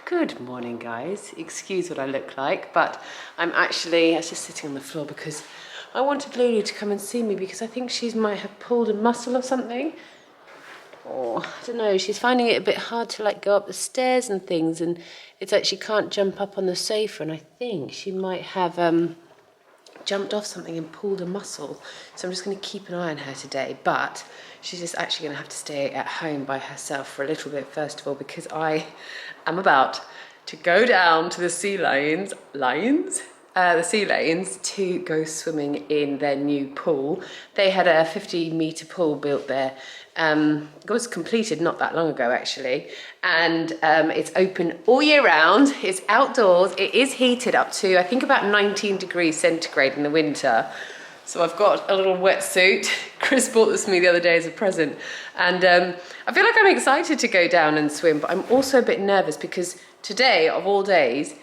Good morning, guys. Excuse what I look like, but I was just sitting on the floor because I wanted Lulu to come and see me because I think she might have pulled a muscle or something. Or, I don't know, she's finding it a bit hard to like go up the stairs and things, and it's like she can't jump up on the sofa, and I think she might have jumped off something and pulled a muscle. So I'm just going to keep an eye on her today, but she's just actually going to have to stay at home by herself for a little bit first of all, because I am about to go down to the sea lanes to go swimming in their new pool. They had a 50-metre pool built there. It was completed not that long ago actually, and it's open all year round. It's outdoors. It is heated up to I think about 19 degrees centigrade in the winter. So I've got a little wetsuit. Chris bought this for me the other day as a present, and I feel like I'm excited to go down and swim, but I'm also a bit nervous because today of all days,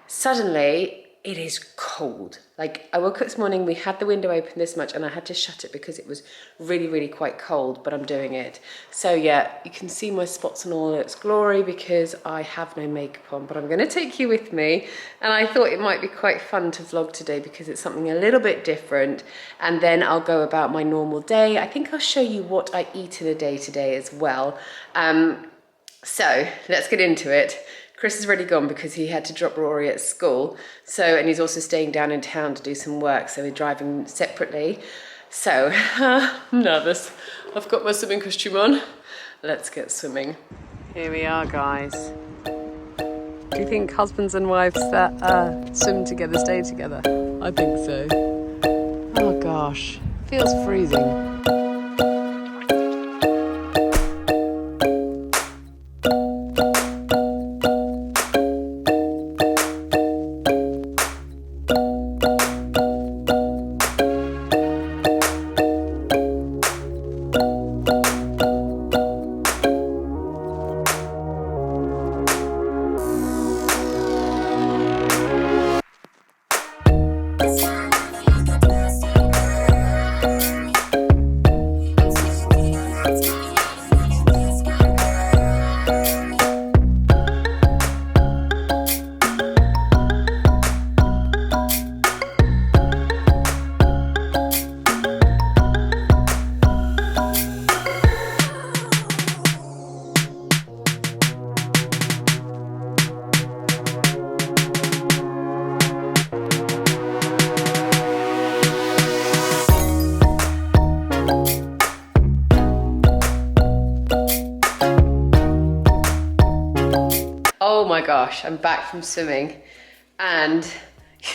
suddenly it is cold. Like, I woke up this morning, we had the window open this much and I had to shut it because it was really, really quite cold, but I'm doing it. So yeah, you can see my spots in all its glory because I have no makeup on, but I'm gonna take you with me. And I thought it might be quite fun to vlog today because it's something a little bit different. And then I'll go about my normal day. I think I'll show you what I eat in a day today as well. So let's get into it. Chris is already gone because he had to drop Rory at school. And he's also staying down in town to do some work. So we're driving separately. So I'm nervous. I've got my swimming costume on. Let's get swimming. Here we are, guys. Do you think husbands and wives that swim together stay together? I think so. Oh gosh, feels freezing. Oh my gosh, I'm back from swimming, and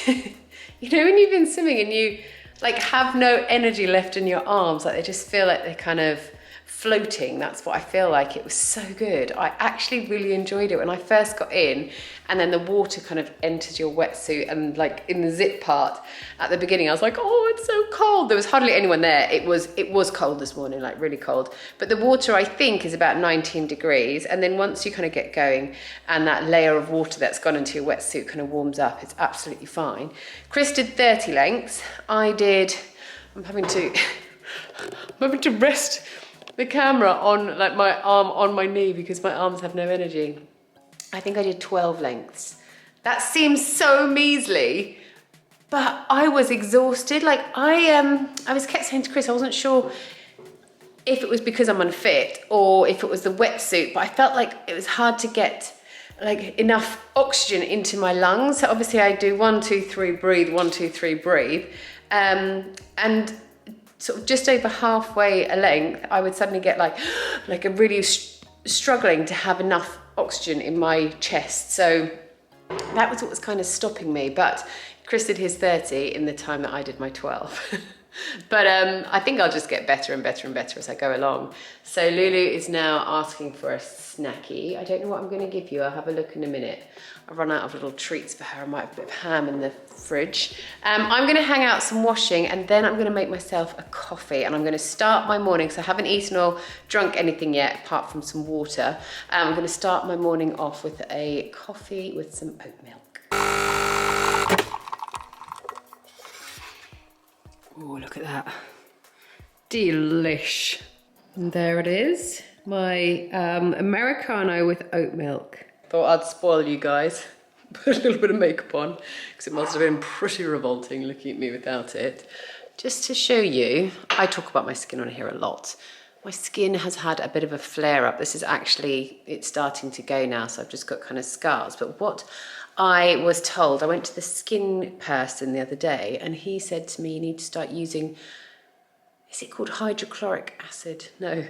you know when you've been swimming and you like have no energy left in your arms, like they just feel like they're kind of floating. That's what I feel like. It was so good. I actually really enjoyed it when I first got in, and then the water kind of enters your wetsuit, and like in the zip part at the beginning I was like, oh, it's so cold. There was hardly anyone there. It was cold this morning, like really cold, but the water I think is about 19 degrees, and then once you kind of get going and that layer of water that's gone into your wetsuit kind of warms up, it's absolutely fine. Chris did 30 lengths. I'm having to rest the camera on like my arm on my knee because my arms have no energy. I think I did 12 lengths. That seems so measly, but I was exhausted. Like I kept saying to Chris, I wasn't sure if it was because I'm unfit or if it was the wetsuit, but I felt like it was hard to get like enough oxygen into my lungs. So obviously I do 1, 2, 3, breathe, 1, 2, 3, breathe. And sort of just over halfway a length, I would suddenly get like a really struggling to have enough oxygen in my chest. So that was what was kind of stopping me. But Chris did his 30 in the time that I did my 12. But I think I'll just get better and better and better as I go along. So Lulu is now asking for a snacky. I don't know what I'm going to give you. I'll have a look in a minute. I've run out of little treats for her. I might have a bit of ham in the fridge. I'm going to hang out some washing, and then I'm going to make myself a coffee, and I'm going to start my morning because I haven't eaten or drunk anything yet apart from some water. I'm going to start my morning off with a coffee with some oat milk. Oh, look at that. Delish. And there it is, my Americano with oat milk. Thought I'd spoil you guys. Put a little bit of makeup on, because it must have been pretty revolting looking at me without it. Just to show you, I talk about my skin on here a lot. My skin has had a bit of a flare up. This is actually, it's starting to go now, so I've just got kind of scars. But what I was told, I went to the skin person the other day, and he said to me, you need to start using, is it called hydrochloric acid? No.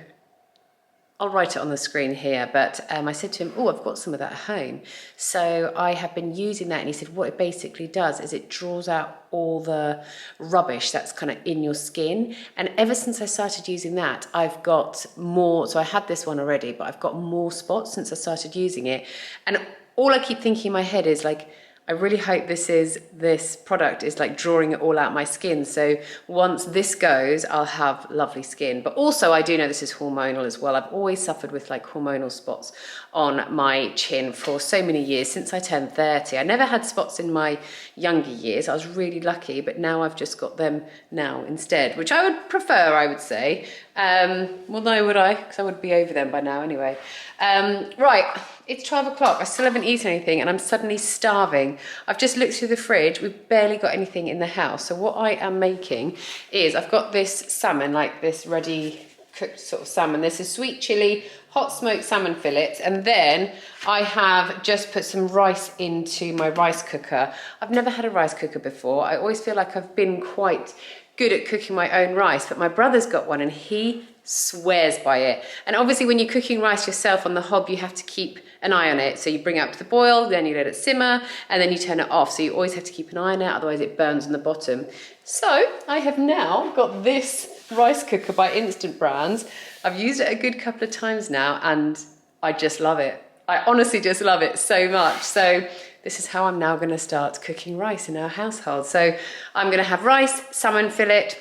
I'll write it on the screen here, but I said to him, oh, I've got some of that at home. So I have been using that, and he said what it basically does is it draws out all the rubbish that's kind of in your skin. And ever since I started using that, I've got more, so I had this one already, but I've got more spots since I started using it. And all I keep thinking in my head is like, I really hope this product is like drawing it all out my skin. So once this goes, I'll have lovely skin. But also I do know this is hormonal as well. I've always suffered with like hormonal spots on my chin for so many years, since I turned 30. I never had spots in my younger years. I was really lucky, but now I've just got them now instead, which I would prefer, I would say. Well, no, would I? Because I would be over them by now anyway. Right, it's 12 o'clock. I still haven't eaten anything and I'm suddenly starving. I've just looked through the fridge. We've barely got anything in the house. So what I am making is I've got this salmon, like this ready cooked sort of salmon. This is sweet chili, hot smoked salmon fillets. And then I have just put some rice into my rice cooker. I've never had a rice cooker before. I always feel like I've been quite good at cooking my own rice, but my brother's got one and he swears by it. And obviously when you're cooking rice yourself on the hob, you have to keep an eye on it. So you bring it up to the boil, then you let it simmer, and then you turn it off. So you always have to keep an eye on it, otherwise it burns on the bottom. So I have now got this rice cooker by Instant Brands. I've used it a good couple of times now and I just love it. I honestly just love it so much. So this is how I'm now going to start cooking rice in our household. So I'm going to have rice, salmon fillet,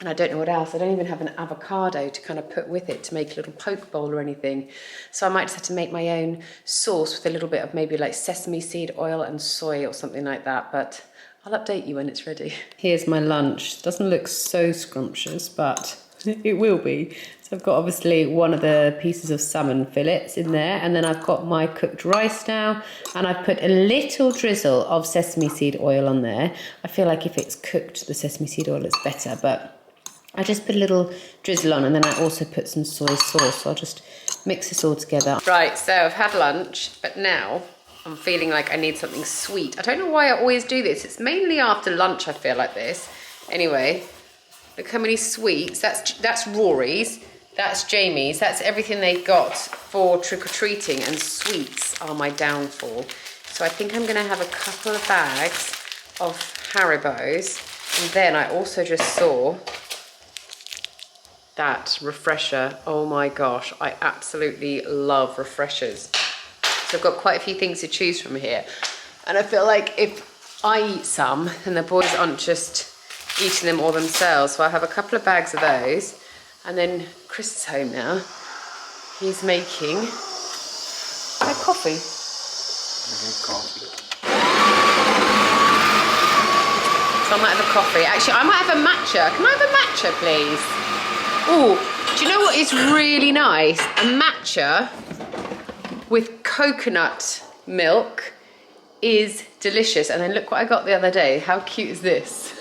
and I don't know what else. I don't even have an avocado to kind of put with it to make a little poke bowl or anything. So I might just have to make my own sauce with a little bit of maybe like sesame seed oil and soy or something like that. But I'll update you when it's ready. Here's my lunch. Doesn't look so scrumptious, but it will be. So I've got obviously one of the pieces of salmon fillets in there, and then I've got my cooked rice now, and I've put a little drizzle of sesame seed oil on there. I feel like if it's cooked, the sesame seed oil is better, but I just put a little drizzle on, and then I also put some soy sauce. So I'll just mix this all together. Right, so I've had lunch, but now I'm feeling like I need something sweet. I don't know why I always do this. It's mainly after lunch I feel like this. Anyway, look how many sweets. That's Rory's, that's Jamie's, that's everything they got for trick-or-treating, and sweets are my downfall. So I think I'm gonna have a couple of bags of Haribo's, and then I also just saw that refresher. Oh my gosh, I absolutely love refreshers. So I've got quite a few things to choose from here. And I feel like if I eat some, then the boys aren't just eating them all themselves. So I have a couple of bags of those. And then Chris is home now. He's making a coffee. So I might have a coffee. Actually, I might have a matcha. Can I have a matcha, please? Oh, do you know what is really nice? A matcha with coconut milk is delicious. And then look what I got the other day. How cute is this?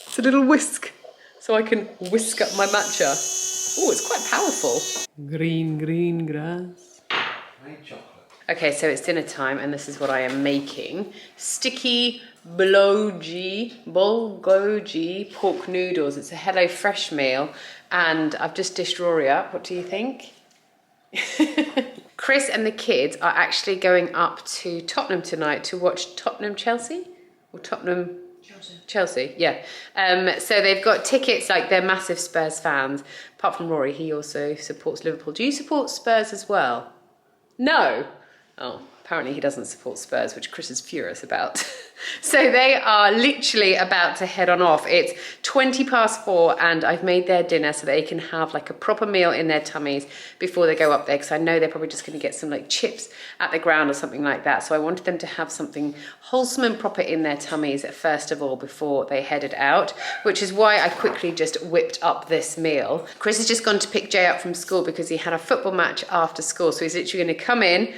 It's a little whisk, so I can whisk up my matcha. Oh, it's quite powerful. Green grass. White chocolate. Okay, so it's dinner time, and this is what I am making. Sticky bulgogi pork noodles. It's a HelloFresh meal, and I've just dished Rory up. What do you think? Chris and the kids are actually going up to Tottenham tonight to watch Tottenham Chelsea? Or Tottenham Chelsea, yeah. So they've got tickets, like they're massive Spurs fans. Apart from Rory, he also supports Liverpool. Do you support Spurs as well? No. Oh, apparently he doesn't support Spurs, which Chris is furious about. So they are literally about to head on off. It's 4:20 and I've made their dinner so they can have like a proper meal in their tummies before they go up there, because I know they're probably just going to get some like chips at the ground or something like that. So I wanted them to have something wholesome and proper in their tummies first of all before they headed out, which is why I quickly just whipped up this meal. Chris has just gone to pick Jay up from school because he had a football match after school. So he's literally going to come in,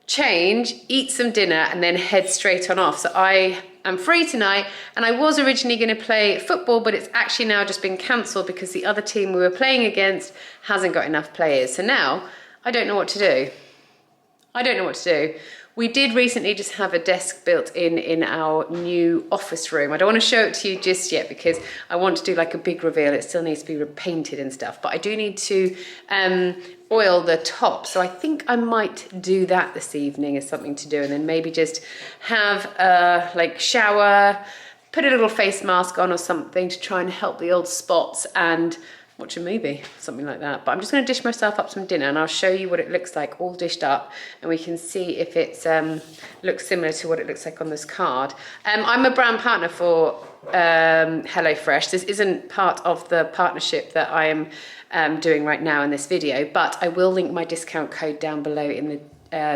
change, eat some dinner, and then head straight on off. So I am free tonight, and I was originally going to play football, but it's actually now just been cancelled because the other team we were playing against hasn't got enough players. So now I don't know what to do. I don't know what to do. We did recently just have a desk built in our new office room. I don't want to show it to you just yet because I want to do like a big reveal. It still needs to be repainted and stuff, but I do need to oil the top. So I think I might do that this evening as something to do, and then maybe just have a like shower, put a little face mask on or something to try and help the old spots, and watch a movie, something like that. But I'm just going to dish myself up some dinner and I'll show you what it looks like all dished up, and we can see if it looks similar to what it looks like on this card. I'm a brand partner for HelloFresh. This isn't part of the partnership that I am doing right now in this video, but I will link my discount code down below in the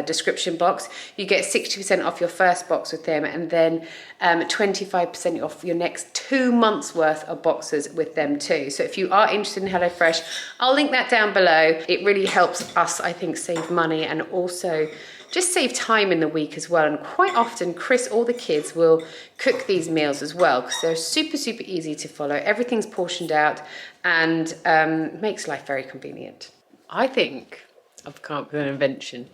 description box. You get 60% off your first box with them, and then 25% off your next 2 months worth of boxes with them too. So if you are interested in HelloFresh, I'll link that down below. It really helps us, I think, save money and also just save time in the week as well. And quite often Chris or the kids will cook these meals as well because they're super easy to follow. Everything's portioned out and makes life very convenient. I think I've come up with an invention.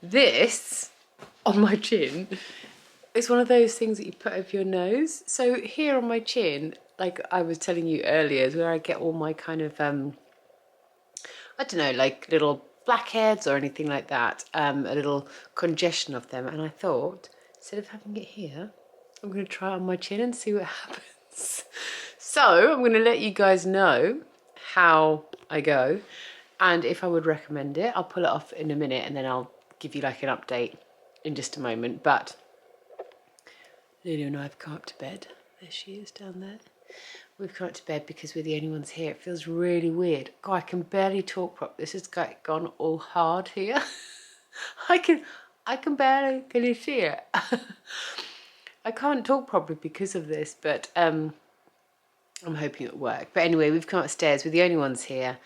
This on my chin is one of those things that you put over your nose. So here on my chin, like I was telling you earlier, is where I get all my kind of, I don't know, like little blackheads or anything like that, a little congestion of them. And I thought, instead of having it here, I'm going to try it on my chin and see what happens. So I'm going to let you guys know how I go and if I would recommend it. I'll pull it off in a minute and then I'll give you like an update in just a moment. But Lulu and I have come up to bed. There she is down there. We've come up to bed because we're the only ones here. It feels really weird. God, I can barely talk properly. This has gone all hard here. I can barely, can you see it? I can't talk properly because of this, but I'm hoping it'll work. But anyway, we've come upstairs. We're the only ones here.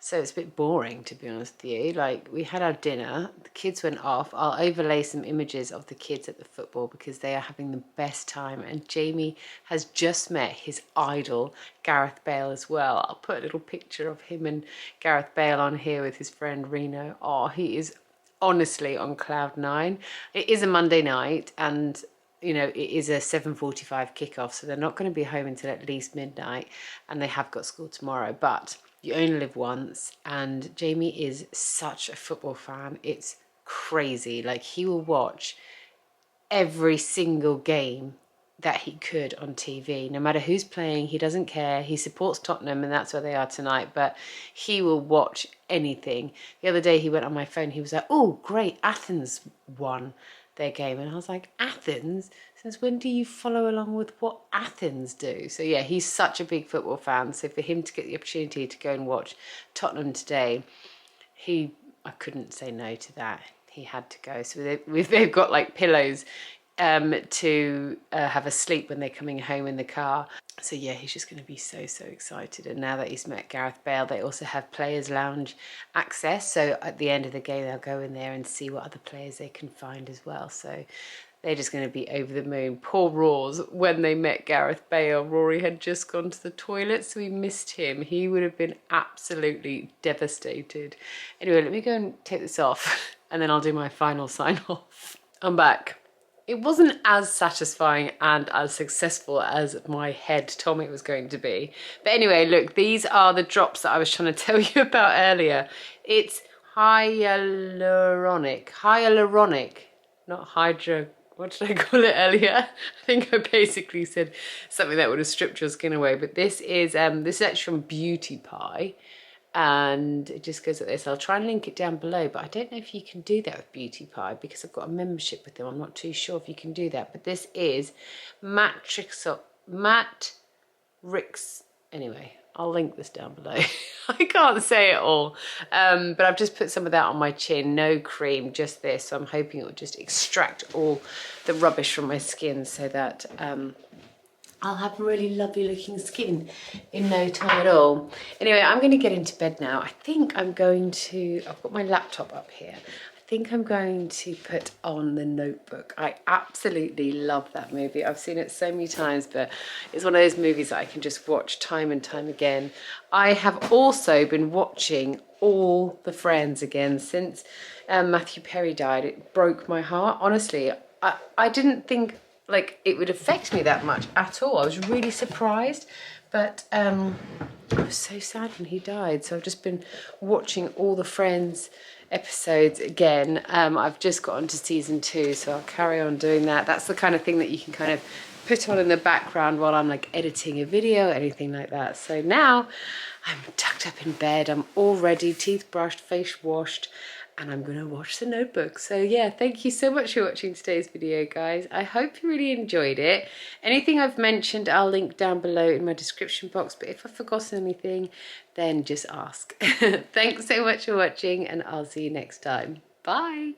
So it's a bit boring, to be honest with you. Like, we had our dinner, the kids went off. I'll overlay some images of the kids at the football because they are having the best time. And Jamie has just met his idol, Gareth Bale, as well. I'll put a little picture of him and Gareth Bale on here with his friend Reno. Oh, he is honestly on cloud nine. It is a Monday night and, you know, it is a 7:45 kickoff. So they're not going to be home until at least midnight. And they have got school tomorrow. But you only live once, and Jamie is such a football fan. It's crazy. Like, he will watch every single game that he could on TV, no matter who's playing. He doesn't care. He supports Tottenham, and that's where they are tonight, but he will watch anything. The other day he went on my phone, he was like, oh great, Athens won their game, and I was like, Athens? Since when do you follow along with what Athens do? So yeah, he's such a big football fan. So for him to get the opportunity to go and watch Tottenham today, I couldn't say no to that. He had to go. So they've got like pillows to have a sleep when they're coming home in the car. So yeah, he's just going to be so excited. And now that he's met Gareth Bale, they also have players lounge access. So at the end of the game, they'll go in there and see what other players they can find as well. So they're just going to be over the moon. Poor Roars, when they met Gareth Bale, Rory had just gone to the toilet, so we missed him. He would have been absolutely devastated. Anyway, let me go and take this off and then I'll do my final sign off. I'm back. It wasn't as satisfying and as successful as my head told me it was going to be. But anyway, look, these are the drops that I was trying to tell you about earlier. It's hyaluronic, not hydro. What did I call it earlier? I think I basically said something that would have stripped your skin away. But this is actually from Beauty Pie. and it just goes like this. I'll try and link it down below, but I don't know if you can do that with Beauty Pie because I've got a membership with them. I'm not too sure if you can do that, but this is anyway, I'll link this down below. I can't say it all, but I've just put some of that on my chin, no cream, just this. So I'm hoping it will just extract all the rubbish from my skin so that I'll have really lovely looking skin in no time at all. Anyway, I'm going to get into bed now. I think I'm going to, I've got my laptop up here. I think I'm going to put on The Notebook. I absolutely love that movie. I've seen it so many times, but it's one of those movies that I can just watch time and time again. I have also been watching all the Friends again since Matthew Perry died. It broke my heart. Honestly, I didn't think like it would affect me that much at all. I was really surprised, but I was so sad when he died. So I've just been watching all the Friends episodes again. I've just got onto season 2, so I'll carry on doing that. That's the kind of thing that you can kind of put on in the background while I'm like editing a video, anything like that. So now I'm tucked up in bed. I'm all ready, teeth brushed, face washed, and I'm gonna watch The Notebook. So yeah, thank you so much for watching today's video, guys. I hope you really enjoyed it. Anything I've mentioned, I'll link down below in my description box, but if I've forgotten anything, then just ask. Thanks so much for watching, and I'll see you next time. Bye.